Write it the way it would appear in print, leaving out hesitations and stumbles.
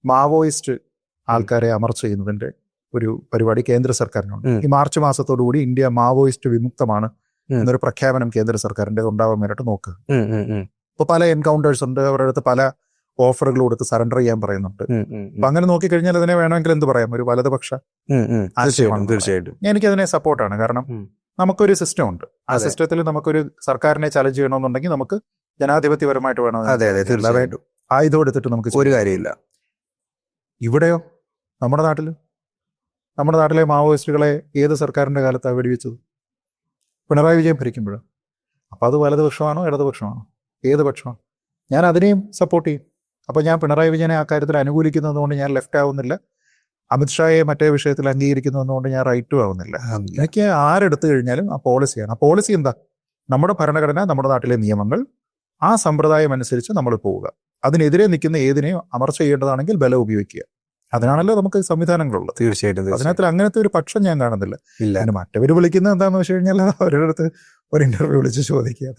Maoist ആൾക്കാരെ അമർച്ച ചെയ്യുന്നതിന്റെ ഒരു പരിപാടി കേന്ദ്ര സർക്കാരിനുണ്ട്. ഈ മാർച്ച് മാസത്തോടുകൂടി ഇന്ത്യ മാവോയിസ്റ്റ് വിമുക്തമാണ് എന്നൊരു പ്രഖ്യാപനം കേന്ദ്ര സർക്കാരിന്റെ ഉണ്ടാവാൻ വേണ്ടിയിട്ട് നോക്കുക. ഇപ്പൊ പല എൻകൗണ്ടേഴ്സ് ഉണ്ട്, അവരുടെ അടുത്ത് പല ഓഫറുകൾ കൊടുത്ത് സറണ്ടർ ചെയ്യാൻ പറയുന്നുണ്ട്. അപ്പൊ അങ്ങനെ നോക്കിക്കഴിഞ്ഞാൽ അതിനെ വേണമെങ്കിൽ എന്ത് പറയാം, ഒരു വലതുപക്ഷ ആശയമാണ്. തീർച്ചയായിട്ടും എനിക്കതിനെ സപ്പോർട്ടാണ്. കാരണം നമുക്കൊരു സിസ്റ്റം ഉണ്ട്. ആ സിസ്റ്റത്തിൽ നമുക്കൊരു സർക്കാരിനെ ചലഞ്ച് ചെയ്യണമെന്നുണ്ടെങ്കിൽ നമുക്ക് ജനാധിപത്യപരമായിട്ട് വേണം. തീർച്ചയായിട്ടും ആയുധം എടുത്തിട്ട് നമുക്ക് ഒരു കാര്യമില്ല. ഇവിടെയോ നമ്മുടെ നാട്ടിലെ മാവോയിസ്റ്റുകളെ ഏത് സർക്കാരിന്റെ കാലത്താണ് വെടിവെച്ചത്? പിണറായി വിജയൻ ഭരിക്കുമ്പോഴോ? അപ്പം അത് വലതുപക്ഷമാണോ ഇടതുപക്ഷമാണോ? ഏത് പക്ഷമാണ്? ഞാൻ അതിനെയും സപ്പോർട്ട് ചെയ്യും. അപ്പോൾ ഞാൻ പിണറായി വിജയനെ ആ കാര്യത്തിൽ അനുകൂലിക്കുന്നതുകൊണ്ട് ഞാൻ ലെഫ്റ്റ് ആവുന്നില്ല, അമിത്ഷായെ മറ്റേ വിഷയത്തിൽ അംഗീകരിക്കുന്നതുകൊണ്ട് ഞാൻ റൈറ്റും ആവുന്നില്ല. എനിക്ക് ആരെടുത്തു കഴിഞ്ഞാലും ആ പോളിസിയാണ്. ആ പോളിസി എന്താ? നമ്മുടെ ഭരണഘടന, നമ്മുടെ നാട്ടിലെ നിയമങ്ങൾ, ആ സമ്പ്രദായം അനുസരിച്ച് നമ്മൾ പോവുക. അതിനെതിരെ നിൽക്കുന്ന ഏതിനെയും അമർച്ച ചെയ്യേണ്ടതാണെങ്കിൽ ബലം ഉപയോഗിക്കുക. അതിനാണല്ലോ നമുക്ക് സംവിധാനങ്ങളുള്ളത്. തീർച്ചയായിട്ടും അതിനകത്ത് അങ്ങനത്തെ ഒരു പക്ഷം ഞാൻ കാണുന്നില്ല. പിന്നെ മറ്റവർ വിളിക്കുന്നത് എന്താണെന്ന് വെച്ച് കഴിഞ്ഞാൽ അവരുടെ അടുത്ത് ഒരു ഇന്റർവ്യൂ വിളിച്ച് ചോദിക്കുക.